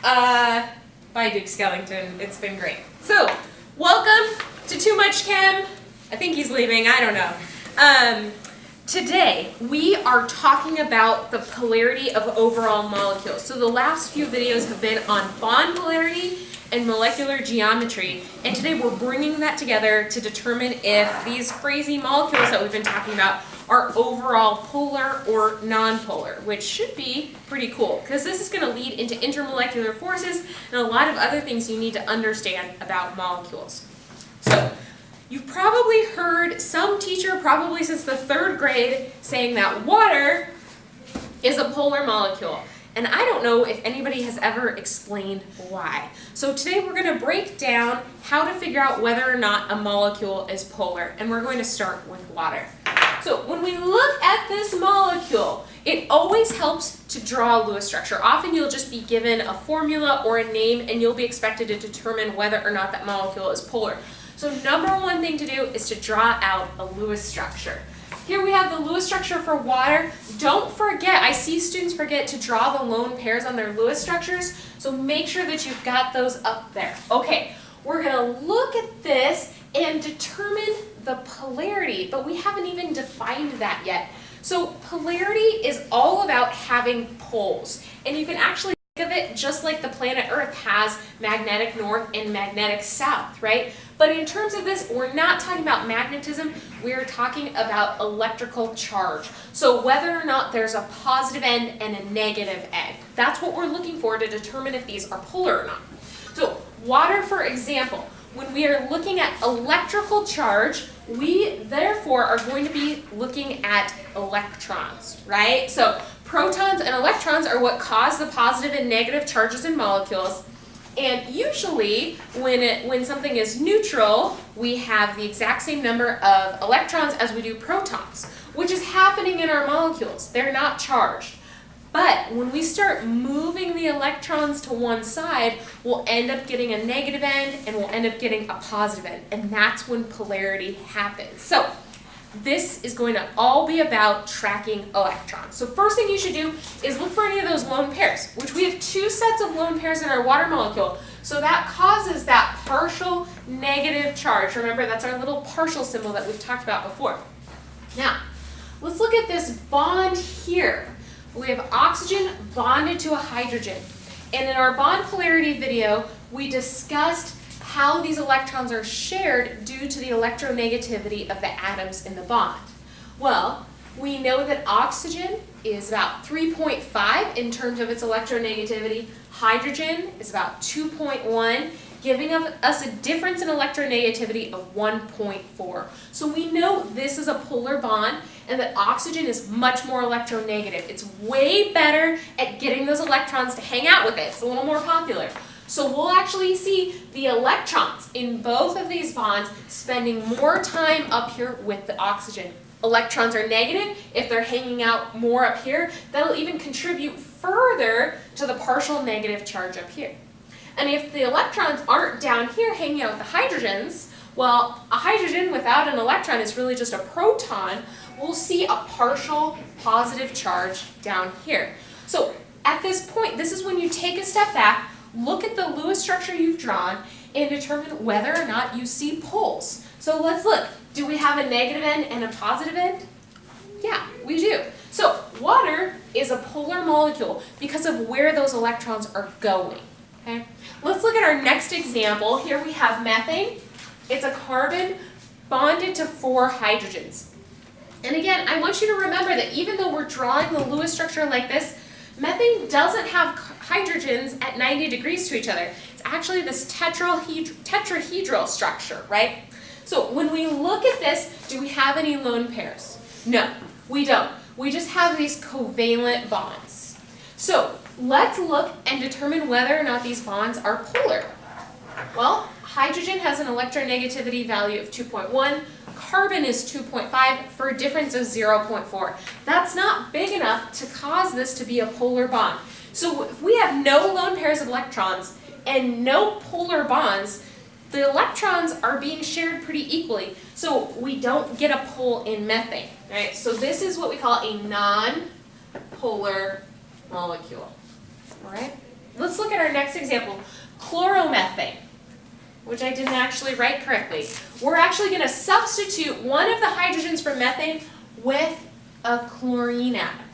Bye, Duke Skellington. It's been great. So, welcome to Too Much Chem. I think he's leaving. I don't know. Today, we are talking about the polarity of overall molecules. So the last few videos have been on bond polarity and molecular geometry, and today we're bringing that together to determine if these crazy molecules that we've been talking about are overall polar or nonpolar, which should be pretty cool because this is going to lead into intermolecular forces and a lot of other things you need to understand about molecules. So, you've probably heard some teacher, probably since the 3rd grade, saying that water is a polar molecule. And I don't know if anybody has ever explained why. So today we're going to break down how to figure out whether or not a molecule is polar. And we're going to start with water. So when we look at this molecule, it always helps to draw a Lewis structure. Often you'll just be given a formula or a name and you'll be expected to determine whether or not that molecule is polar. So number one thing to do is to draw out a Lewis structure. Here we have the Lewis structure for water. Don't forget, I see students forget to draw the lone pairs on their Lewis structures, so make sure that you've got those up there. Okay, we're going to look at this and determine the polarity, but we haven't even defined that yet. So polarity is all about having poles, and you can actually think of it just like the planet Earth has magnetic north and magnetic south, right? But in terms of this, we're not talking about magnetism, we're talking about electrical charge. So whether or not there's a positive end and a negative end. That's what we're looking for to determine if these are polar or not. So water, for example, when we are looking at electrical charge, we therefore are going to be looking at electrons, right? So protons and electrons are what cause the positive and negative charges in molecules. And usually, when something is neutral, we have the exact same number of electrons as we do protons, which is happening in our molecules. They're not charged. But when we start moving the electrons to one side, we'll end up getting a negative end and we'll end up getting a positive end. And that's when polarity happens. So this is going to all be about tracking electrons. So first thing you should do is look for any of those lone pairs, which we have 2 sets of lone pairs in our water molecule. So that causes that partial negative charge. Remember, that's our little partial symbol that we've talked about before. Now, let's look at this bond here. We have oxygen bonded to a hydrogen. And in our bond polarity video, we discussed how these electrons are shared due to the electronegativity of the atoms in the bond. Well, we know that oxygen is about 3.5 in terms of its electronegativity. Hydrogen is about 2.1, giving us a difference in electronegativity of 1.4. So we know this is a polar bond and that oxygen is much more electronegative. It's way better at getting those electrons to hang out with it. It's a little more popular. So we'll actually see the electrons in both of these bonds spending more time up here with the oxygen. Electrons are negative. If they're hanging out more up here, that'll even contribute further to the partial negative charge up here. And if the electrons aren't down here hanging out with the hydrogens, well, a hydrogen without an electron is really just a proton. We'll see a partial positive charge down here. So at this point, this is when you take a step back, look at the Lewis structure you've drawn, and determine whether or not you see poles. So let's look. Do we have a negative end and a positive end? Yeah, we do. So water is a polar molecule because of where those electrons are going. Okay? Let's look at our next example. Here we have methane. It's a carbon bonded to 4 hydrogens. And again, I want you to remember that even though we're drawing the Lewis structure like this, methane doesn't have hydrogens at 90 degrees to each other. It's actually this tetrahedral structure, right? So when we look at this, do we have any lone pairs? No, we don't. We just have these covalent bonds. So let's look and determine whether or not these bonds are polar. Well, hydrogen has an electronegativity value of 2.1. Carbon is 2.5 for a difference of 0.4. That's not big enough to cause this to be a polar bond. So if we have no lone pairs of electrons and no polar bonds, the electrons are being shared pretty equally. So we don't get a pole in methane, right? So this is what we call a non-polar molecule, all right? let's look at our next example, chloromethane, which I didn't actually write correctly. We're actually going to substitute one of the hydrogens from methane with a chlorine atom.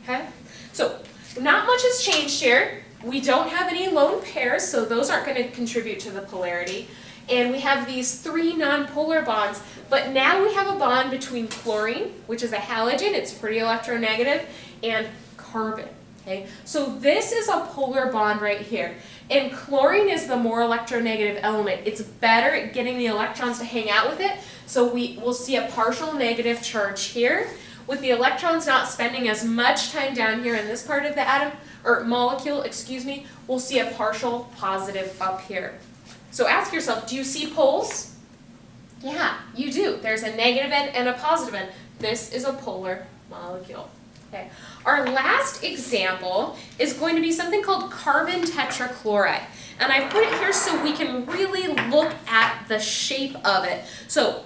Okay? So not much has changed here. We don't have any lone pairs, so those aren't going to contribute to the polarity. And we have these 3 nonpolar bonds, but now we have a bond between chlorine, which is a halogen, it's pretty electronegative, and carbon. Okay? So this is a polar bond right here. And chlorine is the more electronegative element. It's better at getting the electrons to hang out with it, so we'll see a partial negative charge here, with the electrons not spending as much time down here in this part of the atom, or molecule, excuse me, we'll see a partial positive up here. So ask yourself, do you see poles? Yeah, you do. There's a negative end and a positive end. This is a polar molecule. Okay. Our last example is going to be something called carbon tetrachloride. And I've put it here so we can really look at the shape of it. So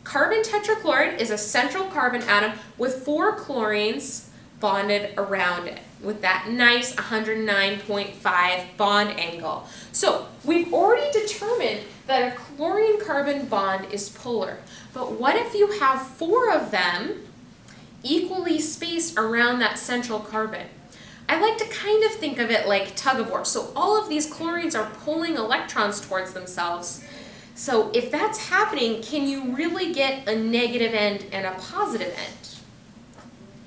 carbon tetrachloride is a central carbon atom with 4 chlorines bonded around it with that nice 109.5 bond angle. So we've already determined that a chlorine-carbon bond is polar. But what if you have 4 of them equally spaced around that central carbon? I like to kind of think of it like tug of war. So all of these chlorines are pulling electrons towards themselves. So if that's happening, can you really get a negative end and a positive end?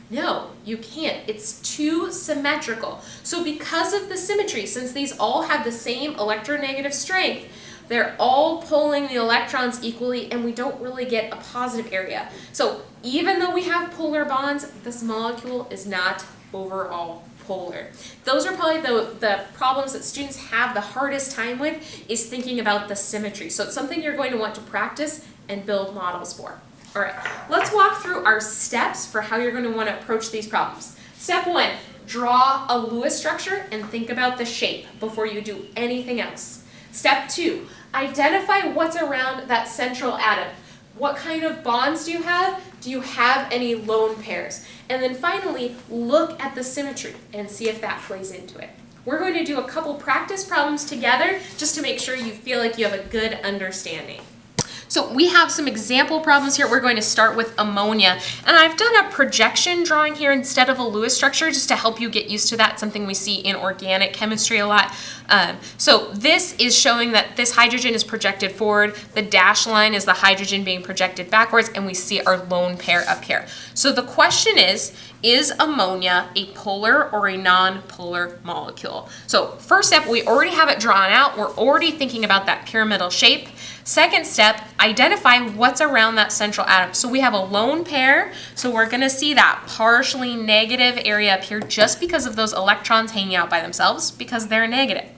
No, you can't. It's too symmetrical. So because of the symmetry, since these all have the same electronegative strength, they're all pulling the electrons equally, and we don't really get a positive area. So even though we have polar bonds, this molecule is not overall polar. Those are probably the problems that students have the hardest time with, is thinking about the symmetry. So it's something you're going to want to practice and build models for. All right, let's walk through our steps for how you're going to want to approach these problems. Step 1, draw a Lewis structure and think about the shape before you do anything else. Step 2, identify what's around that central atom. What kind of bonds do you have? Do you have any lone pairs? And then finally, look at the symmetry and see if that plays into it. We're going to do a couple practice problems together just to make sure you feel like you have a good understanding. So we have some example problems here. We're going to start with ammonia. And I've done a projection drawing here instead of a Lewis structure just to help you get used to that, something we see in organic chemistry a lot. So this is showing that this hydrogen is projected forward. The dashed line is the hydrogen being projected backwards, and we see our lone pair up here. So the question is ammonia a polar or a non-polar molecule? So first step, we already have it drawn out. We're already thinking about that pyramidal shape. Second step, identify what's around that central atom. So we have a lone pair, so we're going to see that partially negative area up here just because of those electrons hanging out by themselves, because they're negative.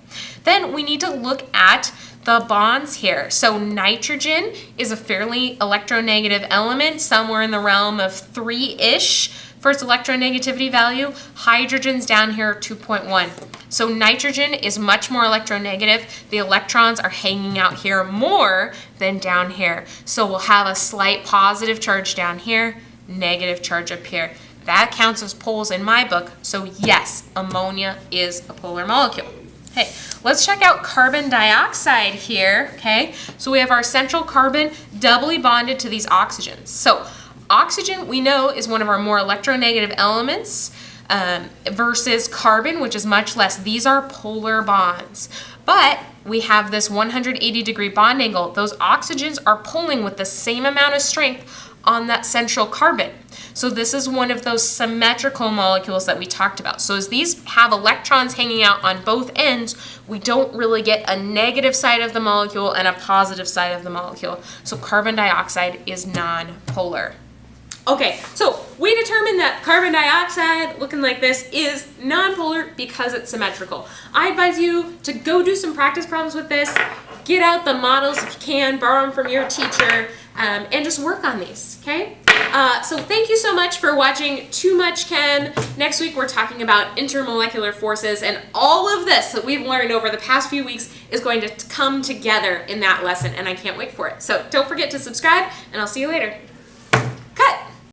Then we need to look at the bonds here. So nitrogen is a fairly electronegative element, somewhere in the realm of 3-ish for its electronegativity value. Hydrogen's down here 2.1. So nitrogen is much more electronegative. The electrons are hanging out here more than down here. So we'll have a slight positive charge down here, negative charge up here. That counts as poles in my book. So yes, ammonia is a polar molecule. Okay, let's check out carbon dioxide here, okay? So we have our central carbon doubly bonded to these oxygens. So oxygen, we know, is one of our more electronegative elements versus carbon, which is much less. These are polar bonds. But we have this 180-degree bond angle. Those oxygens are pulling with the same amount of strength on that central carbon. So this is one of those symmetrical molecules that we talked about. So as these have electrons hanging out on both ends, we don't really get a negative side of the molecule and a positive side of the molecule. So carbon dioxide is non-polar. Okay, so we determined that carbon dioxide, looking like this, is nonpolar because it's symmetrical. I advise you to go do some practice problems with this, get out the models if you can, borrow them from your teacher, and just work on these, okay? So thank you so much for watching Too Much Chem. Next week we're talking about intermolecular forces, and all of this that we've learned over the past few weeks is going to come together in that lesson, and I can't wait for it. So don't forget to subscribe, and I'll see you later.